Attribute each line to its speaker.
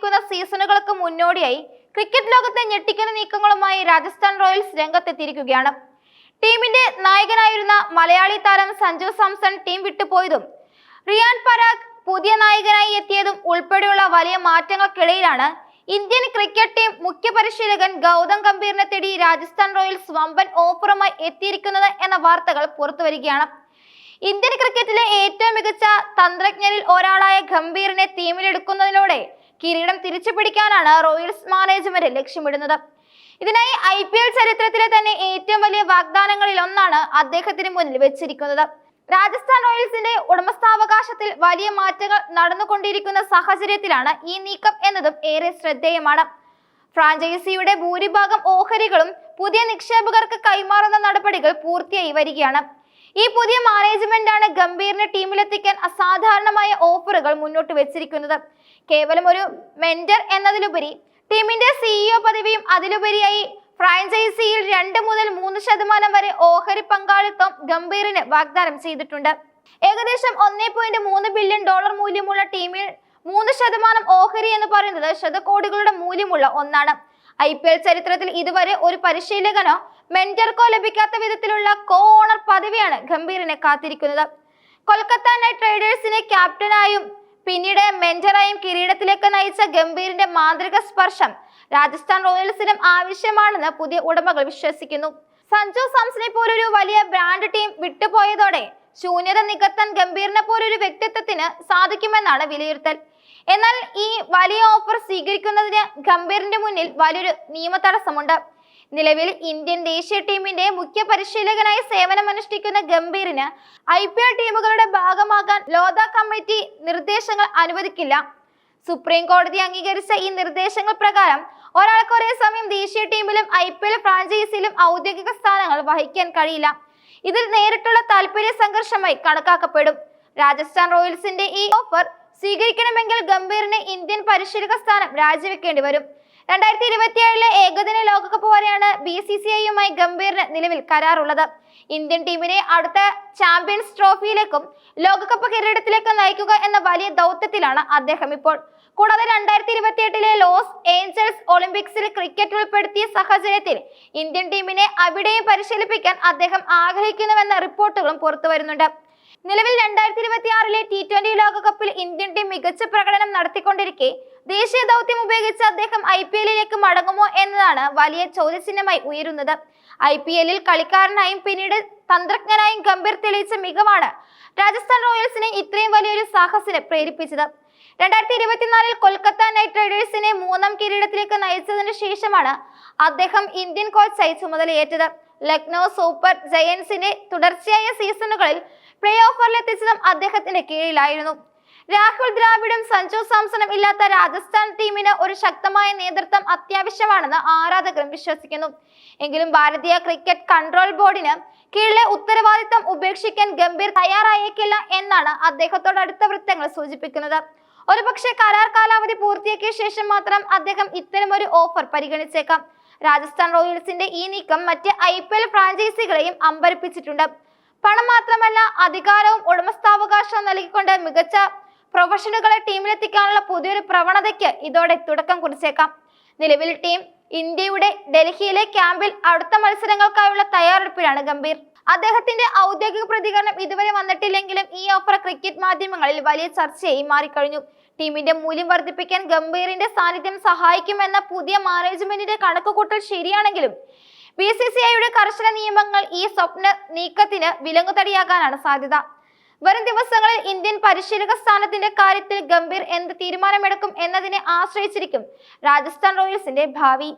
Speaker 1: വരാനിരിക്കുന്ന സീസണുകൾക്ക് മുന്നോടിയായി ക്രിക്കറ്റ് ലോകത്തെ ഞെട്ടിക്കുന്ന നീക്കങ്ങളുമായി രാജസ്ഥാൻ റോയൽസ് രംഗത്തെത്തിയിരിക്കുകയാണ്. ടീമിന്റെ നായകനായിരുന്ന മലയാളി താരം സഞ്ജു സാംസൺ ടീം വിട്ടുപോയതും റിയാൻ പരാഗ് പുതിയ നായകനായി എത്തിയതും ഉൾപ്പെടെയുള്ള വലിയ മാറ്റങ്ങൾക്കിടയിലാണ് ഇന്ത്യൻ ക്രിക്കറ്റ് ടീം മുഖ്യ പരിശീലകൻ ഗൗതം ഗംഭീറിനെ തേടി രാജസ്ഥാൻ റോയൽസ് വമ്പൻ ഓഫറുമായി എത്തിയിരിക്കുന്നത് എന്ന വാർത്തകൾ പുറത്തുവരികയാണ്. ഇന്ത്യൻ ക്രിക്കറ്റിലെ ഏറ്റവും മികച്ച തന്ത്രജ്ഞരിൽ ഒരാളായ ഗംഭീറിനെ ടീമിലെടുക്കുന്നതിലൂടെ കിരീടം തിരിച്ചു പിടിക്കാനാണ് റോയൽസ് മാനേജ്മെന്റ് ലക്ഷ്യമിടുന്നത്. ഇതിനായി IPL ചരിത്രത്തിലെ തന്നെ ഏറ്റവും വലിയ വാഗ്ദാനങ്ങളിൽ ഒന്നാണ് അദ്ദേഹത്തിന് മുന്നിൽ വെച്ചിരിക്കുന്നത്. രാജസ്ഥാൻ റോയൽസിന്റെ ഉടമസ്ഥാവകാശത്തിൽ വലിയ മാറ്റങ്ങൾ നടന്നുകൊണ്ടിരിക്കുന്ന സാഹചര്യത്തിലാണ് ഈ നീക്കം എന്നതും ഏറെ ശ്രദ്ധേയമാണ്. ഫ്രാഞ്ചൈസിയുടെ ഭൂരിഭാഗം ഓഹരികളും പുതിയ നിക്ഷേപകർക്ക് കൈമാറുന്ന നടപടികൾ പൂർത്തിയായി വരികയാണ്. ഈ പുതിയ മാനേജ്മെന്റാണ് ഗംഭീറിനെ ടീമിലെത്തിക്കാൻ അസാധാരണമായ ഓഫറുകൾ മുന്നോട്ട് വെച്ചിരിക്കുന്നത്. കേവലം ഒരു മെന്റർ എന്നതിലുപരി ടീമിന്റെ CEO പദവിയും അതിലുപരിയായി ഫ്രാഞ്ചൈസിയിൽ 2 മുതൽ 3% വരെ ഓഹരി പങ്കാളിത്തം ഗംഭീറിന് വാഗ്ദാനം ചെയ്തിട്ടുണ്ട്. ഏകദേശം $1.3 ബില്യൺ മൂല്യമുള്ള ടീമിൽ 3% ഓഹരി എന്ന് പറയുന്നത് ശതകോടികളുടെ മൂല്യമുള്ള ഒന്നാണ്. IPL ചരിത്രത്തിൽ ഇതുവരെ ഒരു പരിശീലകനോ മെന്റർക്കോ ലഭിക്കാത്ത വിധത്തിലുള്ള ഓണർ പദവിയാണ് ഗംഭീറിനെ കാത്തിരിക്കുന്നത്. കൊൽക്കത്ത നൈറ്റ് റൈഡേഴ്സിനെ ക്യാപ്റ്റനായും പിന്നീട് മെന്ററായും കിരീടത്തിലേക്ക് നയിച്ച ഗംഭീറിന്റെ മാന്ത്രിക സ്പർശം രാജസ്ഥാൻ റോയൽസിനും ആവശ്യമാണെന്ന് പുതിയ ഉടമകൾ വിശ്വസിക്കുന്നു. സഞ്ജു സാംസനെ പോലൊരു വലിയ ബ്രാൻഡ് ടീം വിട്ടുപോയതോടെ ശൂന്യത നികത്താൻ ഗംഭീറിനെ പോലൊരു വ്യക്തിത്വത്തിന് സാധിക്കുമെന്നാണ് വിലയിരുത്തൽ. എന്നാൽ ഈ വലിയ ഓഫർ സ്വീകരിക്കുന്നതിന് ഗംഭീറിന്റെ മുന്നിൽ വലിയൊരു നിയമ തടസ്സമുണ്ട്. നിലവിൽ ഇന്ത്യൻ ദേശീയ ടീമിന്റെ മുഖ്യ പരിശീലകനായി സേവനമനുഷ്ഠിക്കുന്ന ഗംഭീറിന് IPL ടീമുകളുടെ ഭാഗമാകാൻ ലോധ കമ്മിറ്റി നിർദ്ദേശങ്ങൾ അനുവദിക്കില്ല. സുപ്രീം കോടതി അംഗീകരിച്ച ഈ നിർദ്ദേശങ്ങൾ പ്രകാരം ഒരാൾക്ക് ഒരേ സമയം ദേശീയ ടീമിലും IPL ഫ്രാഞ്ചൈസിയിലും ഔദ്യോഗിക സ്ഥാനങ്ങൾ വഹിക്കാൻ കഴിയില്ല. ഇതിൽ നേരിട്ടുള്ള താല്പര്യ സംഘർഷമായി കണക്കാക്കപ്പെടും. രാജസ്ഥാൻ റോയൽസിന്റെ ഈ ഓഫർ സ്വീകരിക്കണമെങ്കിൽ ഗംഭീറിന് ഇന്ത്യൻ പരിശീലക സ്ഥാനം രാജിവെക്കേണ്ടി വരും. 2027 ഏകദിന ലോകകപ്പ് വരെയാണ് BCCIയുമായി ഗംഭീറിന് നിലവിൽ കരാറുള്ളത്. ഇന്ത്യൻ ടീമിനെ അടുത്ത ചാമ്പ്യൻസ് ട്രോഫിയിലേക്കും ലോകകപ്പ് കിരീടത്തിലേക്കും നയിക്കുക എന്ന വലിയ ദൗത്യത്തിലാണ് അദ്ദേഹം ഇപ്പോൾ. കൂടാതെ 2028 ലോസ് ഏഞ്ചൽസ് ഒളിമ്പിക്സിൽ ക്രിക്കറ്റ് ഉൾപ്പെടുത്തിയ സാഹചര്യത്തിൽ ഇന്ത്യൻ ടീമിനെ അവിടെയും പരിശീലിപ്പിക്കാൻ അദ്ദേഹം ആഗ്രഹിക്കുന്നുവെന്ന റിപ്പോർട്ടുകളും പുറത്തു വരുന്നുണ്ട്. നിലവിൽ 2026 T20 ലോകകപ്പിൽ ഇന്ത്യൻ ടീം മികച്ച പ്രകടനം നടത്തിക്കൊണ്ടിരിക്കെ ദേശീയ ദൗത്യം ഉപയോഗിച്ച് അദ്ദേഹം IPLിലേക്ക് മടങ്ങുമോ എന്നതാണ് വലിയ ചോദ്യചിഹ്നമായി ഉയരുന്നത്. IPLിൽ കളിക്കാരനായും പിന്നീട് തന്ത്രജ്ഞനായും ഗംഭീർ തെളിയിച്ച മികവാണ് രാജസ്ഥാൻ റോയൽസിനെ ഇത്രയും വലിയൊരു സാഹസിനെ പ്രേരിപ്പിച്ചത്. 2024 കൊൽക്കത്ത നൈറ്റ് റൈഡേഴ്സിനെ 3ാം കിരീടത്തിലേക്ക് നയിച്ചതിനു ശേഷമാണ് അദ്ദേഹം ഇന്ത്യൻ കോച്ചായി ചുമതലയേറ്റത്. ലക്നൗ സൂപ്പർ ജയൻസിന്റെ തുടർച്ചയായ സീസണുകളിൽ പ്ലേ ഓഫറിലെത്തിച്ചതും അദ്ദേഹത്തിന്റെ കീഴിലായിരുന്നു. രാഹുൽ ദ്രാവിഡും സഞ്ജു സാംസണും ഇല്ലാത്ത രാജസ്ഥാൻ ടീമിന് ഒരു ശക്തമായ നേതൃത്വം അത്യാവശ്യമാണെന്ന് ആരാധകരും വിശ്വസിക്കുന്നു. എങ്കിലും ഭാരതീയ ക്രിക്കറ്റ് കൺട്രോൾ ബോർഡിന് കീഴിലെ ഉത്തരവാദിത്തം ഉപേക്ഷിക്കാൻ ഗംഭീർ തയ്യാറായേക്കില്ല എന്നാണ് അദ്ദേഹത്തോട് അടുത്ത വൃത്തങ്ങൾ സൂചിപ്പിക്കുന്നത്. ഒരുപക്ഷെ കരാർ കാലാവധി പൂർത്തിയാക്കിയ ശേഷം മാത്രം അദ്ദേഹം ഇത്തരമൊരു ഓഫർ പരിഗണിച്ചേക്കാം. രാജസ്ഥാൻ റോയൽസിന്റെ ഈ നീക്കം മറ്റ് IPL ഫ്രാഞ്ചൈസികളെയും അമ്പരപ്പിച്ചിട്ടുണ്ട്. പണം മാത്രമല്ല, അധികാരവും ഉടമസ്ഥാവകാശവും നൽകിക്കൊണ്ട് മികച്ച പ്രൊഫഷണലുകളെ ടീമിലെത്തിക്കാനുള്ള പുതിയൊരു പ്രവണതയ്ക്ക് ഇതോടെ തുടക്കം കുറിച്ചേക്കാം. നിലവിൽ ടീം ഇന്ത്യയുടെ ഡൽഹിയിലെ ക്യാമ്പിൽ അടുത്ത മത്സരങ്ങൾക്കായുള്ള തയ്യാറെടുപ്പിലാണ് ഗംഭീർ. അദ്ദേഹത്തിന്റെ ഔദ്യോഗിക പ്രതികരണം ഇതുവരെ വന്നിട്ടില്ലെങ്കിലും ഈ ഓഫർ ക്രിക്കറ്റ് മാധ്യമങ്ങളിൽ വലിയ ചർച്ചയായി മാറിക്കഴിഞ്ഞു. ടീമിന്റെ മൂല്യം വർദ്ധിപ്പിക്കാൻ ഗംഭീറിന്റെ സാന്നിധ്യം സഹായിക്കുമെന്ന പുതിയ മാനേജ്മെന്റിന്റെ കണക്കുകൂട്ടൽ ശരിയാണെങ്കിലും BCCIയുടെ കർശന നിയമങ്ങൾ ഈ സ്വപ്ന നീക്കത്തിന് വിലങ്ങുതടിയാകാനാണ് സാധ്യത. വരും ദിവസങ്ങളിൽ ഇന്ത്യൻ പരിശീലക സ്ഥാനത്തിന്റെ കാര്യത്തിൽ ഗംഭീർ എന്ത് തീരുമാനമെടുക്കും എന്നതിനെ ആശ്രയിച്ചിരിക്കും രാജസ്ഥാൻ റോയൽസിന്റെ ഭാവി.